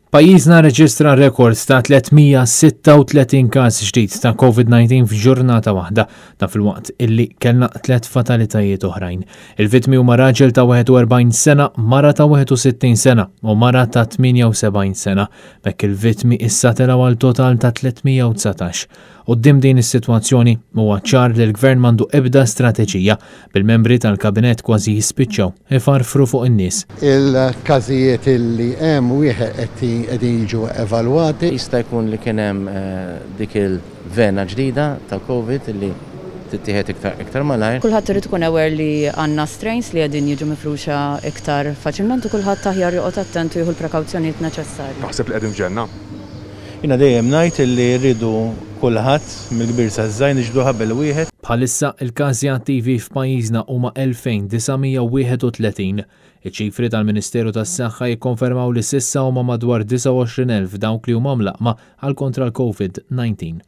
Pajjiżna reġistra rekords ta' 336 każ ġdid ta' COVID-19 f'ġurnata waħda ta' filwaqt illi kellna 3 fatalitajiet oħrajn. Il-vittmi huma raġel ta' 41 sena, mara ta' 61 sena u mara ta' 78 sena. Bekk il-vittmi issa telgħu għal total ta' 319. Quddiem din is-sitwazzjoni huwa ċar li l-Gvern m'għandu ebda strateġija bil-membri tal-Kabinett kważi jispiċċaw ifarfru fuq in-nies. Il-każijiet illi hemm wieħed qegħdin jiġu evalwati. Jista' jkun li kien hemm dik il-vena ġdida ta' COVID illi tittieħed iktar malajr. Kulħadd irid ikun aware li għandna strains li qegħdin jiġu mifruxa iktar faċilment u kulħadd aħjar joqgħod attent u jieħu l-prekawzjonijiet neċessarji. Naħseb li qegħdin f'ġenna. Jiena dejjem ngħid illi rridu kulħadd mill-kbir saż-żgħir niġbdu ħabel wieħed. Bħalissa il-każi attivi f'pajjiżna huma 2931. Iċ-ċifri tal-Ministeru tas-Saħħa jikkonfermaw li s'issa huma madwar 29,000 dawk li huma mlaqma għal kontra l-COVID-19.